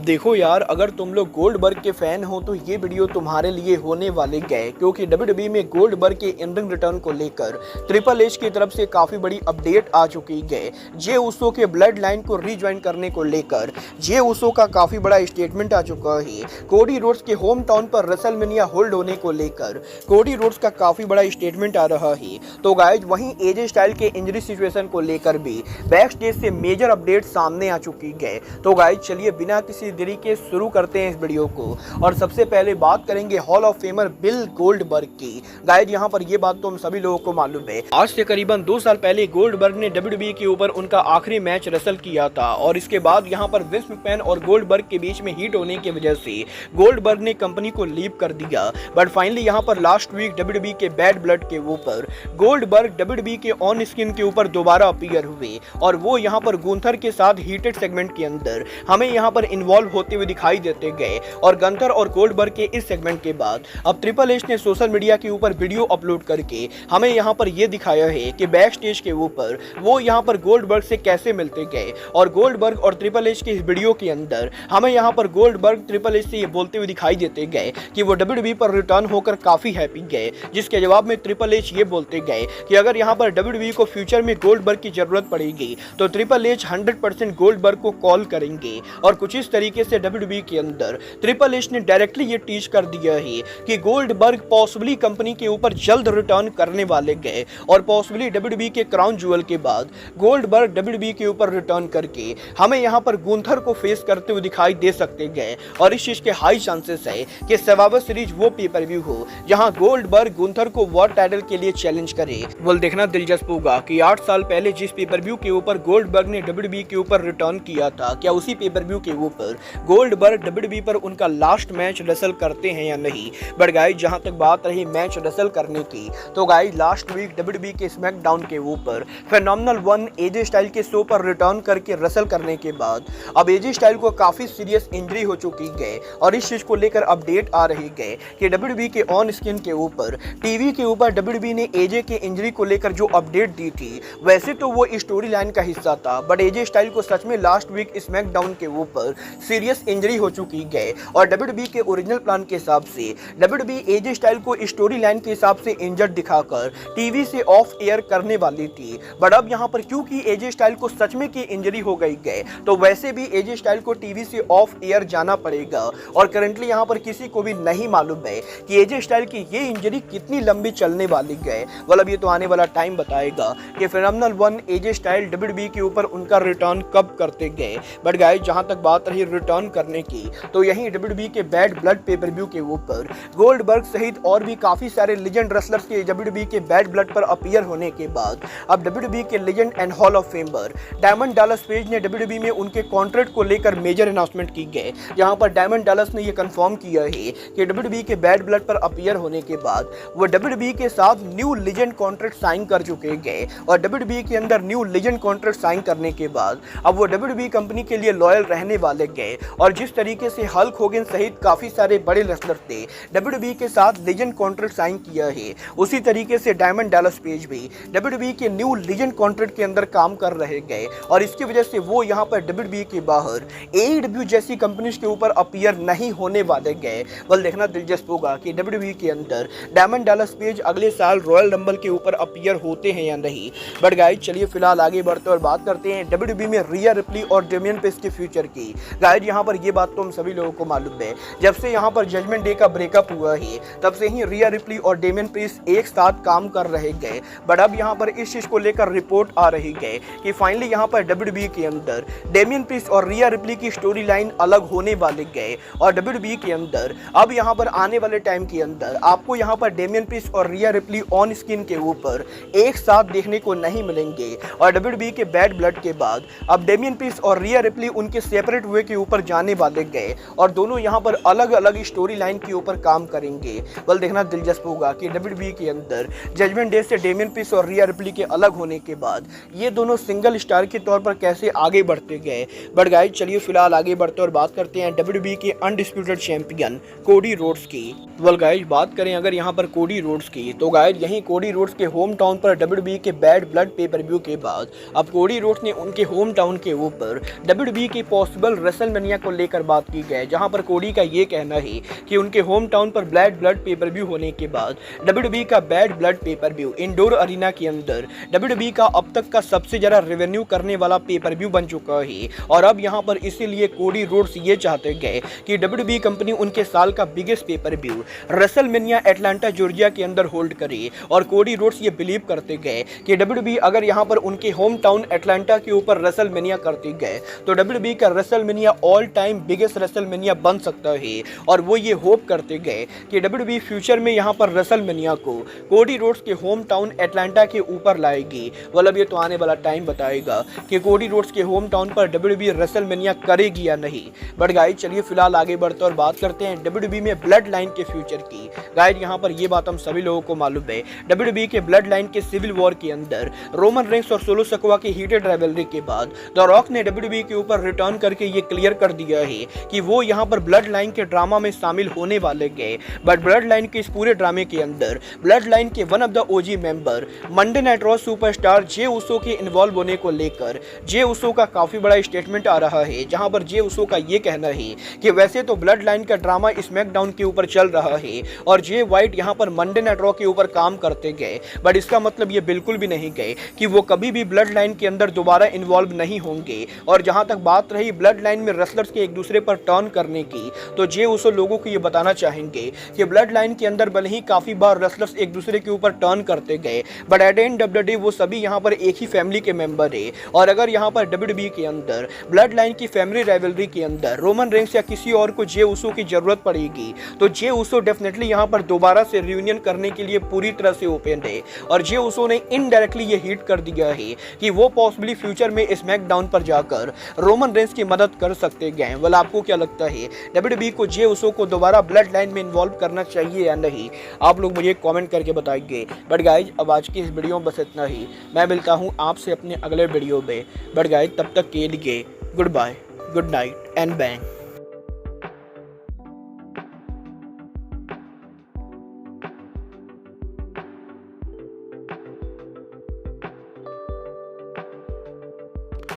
अब देखो यार, अगर तुम लोग गोल्डबर्ग के फैन हो तो ये वीडियो तुम्हारे लिए होने वाले गए, क्योंकि डब्ल्यूडब्ल्यूई में गोल्डबर्ग के इन रिंग रिटर्न को लेकर ट्रिपल एच की तरफ से काफी बड़ी अपडेट आ चुकी है। जे उसो के ब्लड लाइन को रीज्वाइन करने को लेकर जे उसो का काफी बड़ा स्टेटमेंट आ चुका है। कोडी रोड्स के होम टाउन पर रेसलमेनिया होल्ड होने को लेकर कोडी रोड्स का काफी बड़ा स्टेटमेंट आ रहा है। तो गाइज वहीं एजे स्टाइल के इंजरी सिचुएशन को लेकर भी बैक स्टेज से मेजर अपडेट सामने आ चुकी है। तो गाइज चलिए बिना किसी देरी के शुरू करते हैं इस वीडियो को। और सबसे पहले बात करेंगे hall of famer bill Goldberg की। गाइज यहाँ पर ये बात तो हम सभी लोगों को मालूम है, आज से करीबन 2 साल पहले गोल्डबर्ग ने डब्ल्यूडब्ल्यूई के ऊपर उनका आखिरी मैच रेसल किया था और इसके बाद यहाँ पर विंस मैकमैन और गोल्डबर्ग के बीच में हीट होने की वजह से गोल्डबर्ग ने कंपनी को लीव कर दिया। बट फाइनली यहाँ पर लास्ट वीक डब्ल्यूडब्ल्यूई के बैड ब्लड के ऊपर गोल्डबर्ग डब्ल्यूडब्ल्यूई के ऑन स्क्रीन के ऊपर दोबारा अपीयर हुए और वो यहाँ पर गुंथर के साथ हीटेड सेगमेंट के अंदर हमें यहाँ पर इन्वॉल्व होते हुए दिखाई देते गए। और गंथर और गोल्डबर्ग के इस सेगमेंट के बाद अब ट्रिपल एच ने सोशल मीडिया के ऊपर वीडियो अपलोड करके हमें यहाँ पर ये दिखाया है कि बैक स्टेज के ऊपर वो यहाँ पर गोल्डबर्ग से कैसे मिलते गए। और गोल्डबर्ग और ट्रिपल एच के इस वीडियो के अंदर हमें यहाँ पर गोल्डबर्ग ट्रिपल एच से ये बोलते हुए दिखाई देते गए कि वो डब्ल्यूडब्ल्यूई पर रिटर्न होकर काफी हैप्पी गए, जिसके जवाब में ट्रिपल एच ये बोलते गए कि अगर यहाँ पर डब्ल्यूडब्ल्यूई को फ्यूचर में गोल्डबर्ग की जरूरत पड़ेगी तो ट्रिपल एच 100% गोल्डबर्ग को कॉल करेंगे। और कुछ इस तरीके से डब्ल्यूडब्ल्यूई के अंदर ट्रिपल एच ने डायरेक्टली ये टीच कर दिया है कि गोल्डबर्ग पॉसिबली कंपनी के ऊपर जल्द रिटर्न करने वाले गए और पॉसिबली डब्ल्यूडब्ल्यूई के क्राउन ज्वेल के बाद गोल्डबर्ग डब्ल्यूडब्ल्यूई के ऊपर रिटर्न करके हमें यहाँ पर गुंथर को फेस करते हुए दिखाई दे सकते गए। और इस चीज के हाई चांसेस है कि सर्वाइवर सीरीज वो पेपर व्यू हो जहां गोल्डबर्ग गुंथर को वर्ल्ड टाइटल के लिए चैलेंज करे। वो देखना दिलचस्प होगा कि 8 साल पहले जिस पेपर व्यू के ऊपर गोल्डबर्ग ने डब्ल्यूडब्ल्यूई के ऊपर रिटर्न किया था, क्या उसी पेपर व्यू के ऊपर गोल्डबर्ग डब्ल्यूडब्ल्यूई पर उनका लास्ट मैच रेसल करते हैं या नहीं। बट गाइस जहां तक बात रही मैच रेसल करने की, तो गाइस लास्ट वीक डब्ल्यूडब्ल्यूई के स्मैकडाउन के ऊपर फेनोमेनल वन एजे स्टाइल के शो पर रिटर्न करके रेसल करने के बाद अब एजे स्टाइल को काफी सीरियस इंजरी हो चुकी है। और इस चीज को लेकर अपडेट आ रही है कि डब्ल्यूडब्ल्यूई के ऑन स्क्रीन के ऊपर टीवी के ऊपर डब्ल्यूडब्ल्यूई ने एजे के इंजरी को लेकर जो अपडेट दी थी, वैसे तो वो स्टोरी लाइन का हिस्सा था, बट एजे स्टाइल को सच में लास्ट वीक स्मैकडाउन के ऊपर सीरियस इंजरी हो चुकी है। और डब्ल्यूडब्ल्यूई के ओरिजिनल प्लान के हिसाब से डब्ल्यूडब्ल्यूई एजे स्टाइल को स्टोरी लाइन के हिसाब से इंजर्ड दिखाकर टीवी से ऑफ एयर करने वाली थी। बट अब यहाँ पर क्योंकि एजे स्टाइल को सच में की इंजरी हो गई है, तो वैसे भी एजे स्टाइल को टीवी से ऑफ एयर जाना पड़ेगा। और करंटली यहाँ पर किसी को भी नहीं मालूम है कि एजे स्टाइल की ये इंजरी कितनी लंबी चलने वाली है। मतलब ये तो आने वाला टाइम बताएगा कि फेनोमेनल वन एजे स्टाइल डब्ल्यूडब्ल्यूई के ऊपर उनका रिटर्न कब करते गए। बट गाइस जहां तक बात रही रिटर्न करने की, तो यहीं डब्ल्यूडब्ल्यूई के बैड ब्लड पेपर व्यू के ऊपर गोल्डबर्ग सहित और भी काफी सारे लेजेंड रेसलर्स के डब्ल्यूडब्ल्यूई के बैड ब्लड पर अपीयर होने के बाद अब डब्ल्यूडब्ल्यूई के legend and hall of famer diamond Dallas page ने डब्ल्यूडब्ल्यूई में उनके कॉन्ट्रैक्ट को लेकर मेजर अनाउंसमेंट की गई, जहां पर डायमंड डालस ने यह कंफर्म किया है कि डब्ल्यूडब्ल्यूई के बैड ब्लड पर अपीयर होने के बाद वो डब्ल्यूडब्ल्यूई के साथ न्यू लेजेंड कॉन्ट्रैक्ट साइन कर चुके गए। और डब्ल्यूडब्ल्यूई के अंदर न्यू लेजेंड कॉन्ट्रैक्ट साइन करने के बाद अब वो डब्ल्यूडब्ल्यूई कंपनी के लिए लॉयल रहने वाले गए। और जिस तरीके से हल्क होगन सहित काफी सारे बड़े रेसलर्स ने डब्ल्यूडब्ल्यूई के साथ लेजेंड कॉन्ट्रैक्ट साइन किया है, उसी तरीके से डायमंड डालस पेज भी डब्ल्यूडब्ल्यूई के न्यू लेजेंड कॉन्ट्रैक्ट के अंदर काम कर रहे गए। और इसकी वजह से वो यहाँ पर डब्ल्यूडब्ल्यूई के बाहर एईडब्ल्यू जैसी कंपनीज के ऊपर अपीयर नहीं होने वाले गए। बल देखना दिलचस्प होगा कि डब्ल्यूडब्ल्यूई के अंदर डायमंड डालस पेज अगले साल रॉयल रंबल के ऊपर अपीयर होते हैं या नहीं। बट गाइस चलिए फिलहाल आगे बढ़ते और बात करते हैं डब्ल्यूडब्ल्यूई में रिया रिप्ली और डेमियन पेस के फ्यूचर की। गाइस यहाँ पर ये बात तो हम सभी लोगों को मालूम है, जब से यहाँ पर जजमेंट डे का ब्रेकअप हुआ है तब से ही रिया रिप्ली और डेमियन पेस एक साथ काम कर रहे गए। बट अब यहाँ पर इस चीज को लेकर रिपोर्ट आ रही है कि फाइनली यहाँ पर डब्ल्यूडब्ल्यूई के अंदर डेमियन पेस और रिया रिप्ली की स्टोरी लाइन अलग होने वाले गए। और डब्ल्यूडब्ल्यूई के अंदर अब यहाँ पर आने वाले टाइम के अंदर आपको यहाँ पर डेमियन पेस और रिया रिप्ली ऑन स्क्रीन के ऊपर एक साथ देखने को नहीं मिलेंगे। और डब्ल्यूडब्ल्यूई के बैड ब्लड के बाद अब डेमियन पेस और रिया रिप्ली उनके सेपरेट वे के ऊपर जाने वाले गए और दोनों यहाँ पर अलग अलग स्टोरी लाइन के ऊपर काम करेंगे। बल देखना दिलचस्प होगा कि डब्ल्यूडब्ल्यूई के अंदर जजमेंट डे से डेमियन पेस और रिया रिप्ली के अलग होने के बाद ये दोनों सिंगल स्टार के तौर पर कैसे आगे बढ़ते गए। बट गाइस चलिए फिलहाल आगे बढ़ते और बात करते हैं डब्ल्यूडब्ल्यूई के अनडिस्प्यूटेड चैंपियन कोडी रोड्स की। वेल गाइस बात करें अगर यहाँ पर कोडी रोड्स की, तो गाइस यहीं कोडी रोड्स के होम टाउन पर डब्ल्यूडब्ल्यूई के बैड ब्लड पेपर व्यू के बाद अब कोडी रोड्स ने उनके होम टाउन के ऊपर डब्ल्यूडब्ल्यूई की पॉसिबल रेसल रेसलमेनिया को लेकर बात की गई, जहां पर कोडी का ये कहना है कि उनके होम टाउन पर ब्लड पेपर व्यू होने के बाद WWE का bad blood paper view indoor arena के अंदर WWE का अब तक का सबसे ज्यादा रेवेन्यू करने वाला पेपर व्यू बन चुका है। और अब यहां पर इसीलिए कोडी रोड्स ये चाहते गए कि WWE कंपनी उनके साल का biggest pay per view WrestleMania Atlanta Georgia के अंदर होल्ड करे। और कोडी रोड्स ये बिलीव करते गए कि WWE अगर यहां पर उनके होम टाउन एटलांटा के ऊपर रेसलमेनिया करते गए तो WWE का WrestleMania all time biggest WrestleMania बन सकता है। और वो ये होप करते गए कि WWE फ्यूचर में यहां पर रेसलमेनिया को कोडी रोड्स के होम टाउन एटलांटा के ऊपर लाएगी। मतलब ये तो आने वाला टाइम बताएगा कि कोडी रोड्स के होम टाउन पर WWE रेसलमेनिया करेगी या नहीं। बट गाइस चलिए फिलहाल आगे बढ़ते और बात करते हैं WWE में ब्लड लाइन के फ्यूचर की। गाइस यहाँ पर ये बात हम सभी लोगों को मालूम है, WWE के ब्लड लाइन के सिविल वॉर के अंदर रोमन रेंस और सोलो सिकोआ की हीटेड राइवलरी के बाद द रॉक ने WWE के ऊपर रिटर्न करके ये क्लियर कर दिया है कि वो यहाँ पर ब्लड लाइन के ड्रामा में शामिल होने वाले गए। बट ब्लड लाइन के इस पूरे ड्रामे के अंदर ब्लड लाइन के one of the OG member Monday night raw superstar J Uso के इन्वॉल्व होने को लेकर जे उसो का काफी बड़ा स्टेटमेंट आ रहा है, जहां पर जे उसो का ये कहना है कि वैसे तो ब्लड लाइन का ड्रामा स्मैकडाउन के ऊपर चल रहा है और जे वाइट यहां पर मंडे नाइट रॉ के ऊपर काम करते गए, बट इसका मतलब ये बिल्कुल भी नहीं गए कि वो कभी भी ब्लड लाइन के अंदर दोबारा इन्वॉल्व नहीं होंगे। और जहां तक बात रही ब्लड लाइन में रेसलर्स के एक दूसरे पर टर्न करने की, तो जे उसो लोगों को ये बताना चाहेंगे कि ब्लड लाइन के अंदर भले ही काफी बार रेसलर्स एक दूसरे के ऊपर टर्न करते गए, but at end of the day वो सभी यहाँ पर एक ही फैमिली के मेंबर है। और अगर यहाँ पर WWE के अंदर ब्लड लाइन की फैमिली राइवलरी के अंदर रोमन रेंस या किसी और को जे उसो की जरूरत पड़ेगी तो जे उसो डेफिनेटली यहाँ पर दोबारा से रियूनियन करने के लिए पूरी तरह से ओपन है। और जे उसो ने इनडायरेक्टली ये हिट कर दिया है कि वो पॉसिबली फ्यूचर में स्मैकडाउन पर जाकर रोमन रेंस की मदद कर सकते गए। वेल आपको क्या लगता है, WWE को जे उसो को दोबारा ब्लड लाइन में इन्वॉल्व करना चाहिए या नहीं? आप लोग मुझे कमेंट करके बताइए। बट गाइज अब आज की इस वीडियो में बस इतना ही। मैं मिलता हूँ आपसे अपने अगले वीडियो में। बट गाइज तब तक के लिए good bye, good night and bang.